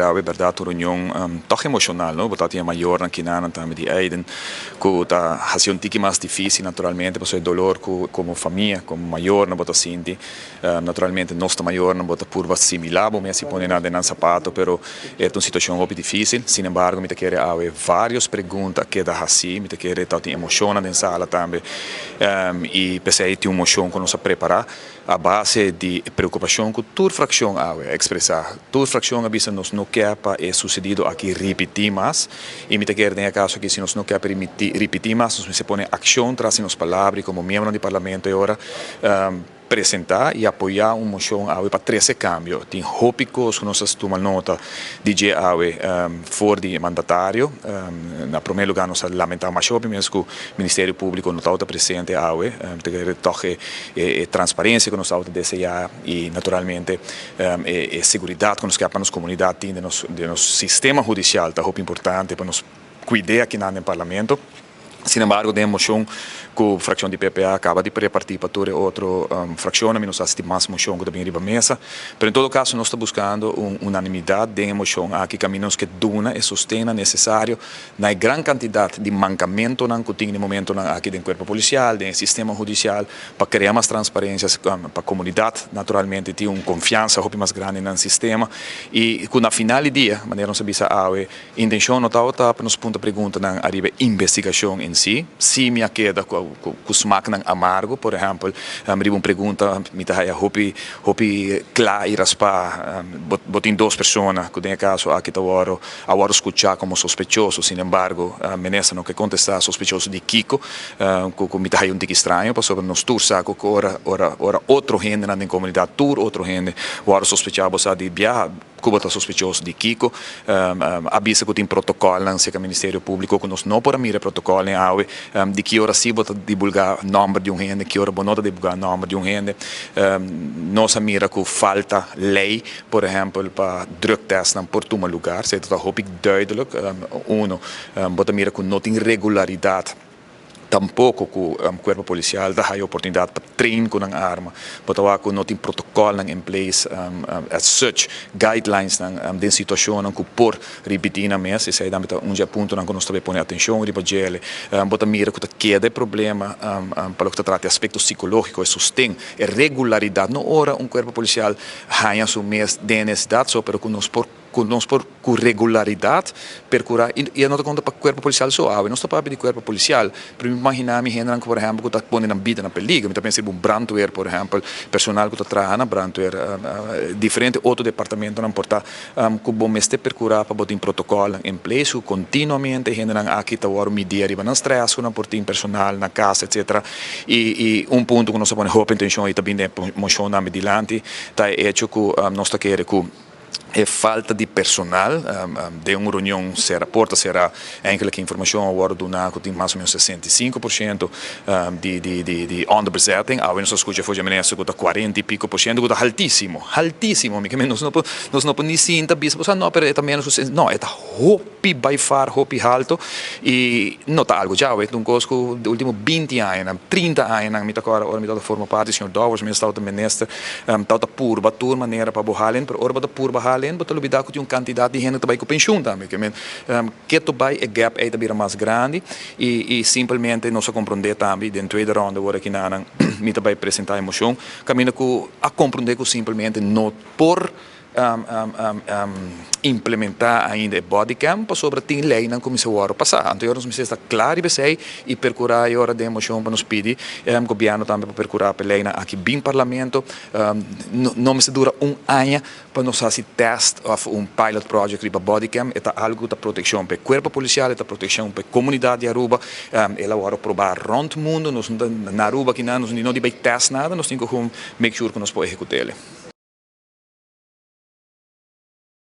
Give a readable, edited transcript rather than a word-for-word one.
Ja, verdade, a reunião toch emocional, não? Porque tinha maior aqui na também de Aiden, que tá assim um pouco mais difícil naturalmente, porque o dolor como família, como maior, não bota sinti, naturalmente nossa maior não bota curva similar, mas se põe nada em sapato, pero é uma situação muito difícil. Sin embargo, me te quer haver várias perguntas que dá assim, me te quer tá tem emoção na sala também, e pensei tem uma emoção que nós preparar a base de preocupação que toda fração a expressar, toda fração avisa nos não quer para é sucedido aqui repetir mais e me te quer nem caso que se nós não quer repetir mais, nós se põe ação traz nas palavras como membro do parlamento e agora apresentar e apoiar uma moção para trazer cambio. Tem hópicos que nós tomamos nota de que fora de mandatário, na primeiro lugar nós lamentamos mais mesmo que o Ministério Público não está presente toque transparência que nós estamos desejar e naturalmente segurança que nós queremos nas comunidades de nosso sistema judicial está muito importante para nos cuidar aqui no parlamento. Sin embargo, temos moção que a fração de PPA acaba de repartir para toda outra fração, mas nós temos mais moção que também riba mesa. Mas em todo caso, nós estamos buscando unanimidade de moção aqui caminhos que duna e sustena necessário na grande quantidade de mancamento que tem no momento aqui do corpo policial, do sistema judicial, para criar mais transparência para a comunidade, naturalmente ter uma confiança mais grande no sistema e que na final do dia, maneira não se bisa a intenção não está para nos ponto pergunta na arriba investigação em si, se me queda com smack amargo, por exemplo, me uma pergunta, me tá aí hopi claro e raspar, botin duas pessoas que tem caso aqui tá agora escutar como sospechoso, sin embargo, menessa não que contestar sospechoso de Kiko, que me tá aí tique estranho, para sobre nos tur saco que ora outro gente na comunidade tur outro gente, agora sospechava de viajar Cuba está sospechoso de Kiko, avisa que tem protocolo no Ministério Público, que nós não podemos mirar protocolo de que hora se bota divulgar o nome de gente, que hora não divulgar o nome de gente. Nós mira que falta lei, por exemplo, para drug test em por um lugar, se está hoop duidelijk. Bota mira que não tem regularidade. Tampouco que o corpo policial dá a oportunidade para treinar com a arma, porque não tem protocolo em place, as such guidelines de situação que por repetir na mesa, isso é um ponto que nós também põe atenção riba gele, bota mira que queda problema para o que trata aspecto psicológico e sustém e regularidade, não ora corpo policial ganha sua mês de necessidade, só para que nós com regularidade percurar e não conta para o corpo policial só não está para o corpo policial para imaginar me gente por exemplo que está pondo na vida na perigo me está pensando brandweer por exemplo personal que está trabalhando na brandweer diferente outro departamento não importa que bom este percurar para botar protocolo em place continuamente gente não aqui está agora medir riba não stress não portar personal na casa etc e ponto que nós põe hope intenção e também de moção na mediante está hecho que nós está querer que falta de personal de uma reunião será enkele informação agora do NACO tem mais ou menos 65% de onderbezetting nós escuta foi ministro que está 40 e pico por cento que está altíssimo que nós não podemos sinta bispo não pero também não é hopi by far hopi alto e não está algo já é um coisa de último 20 anos 30 anos me agora me está forma parte senhor Dowers me está o ministro está pura tour maneira para bohalen pero ora pura bohalen but lubida que tem quantidade de gente que vai com pensão também que tu vai é gap é também mais grande e simplesmente nós compreender também dentro da ronda agora que não me vai apresentar emoção caminho que a compreender que simplesmente não por implementar ainda o body cam para sobre tem lei não começou a hora passar então nós precisamos estar claro e percurar a hora de emoção para nos pedir o governo também para percurar a lei aqui bem parlamento não me se dura ano para nós fazer teste of pilot project para body cam é algo da proteção para o corpo policial é proteção para a comunidade de Aruba ela agora provar rond mundo nós na Aruba que não devemos teste nada nós temos que make sure que nós podemos executar ele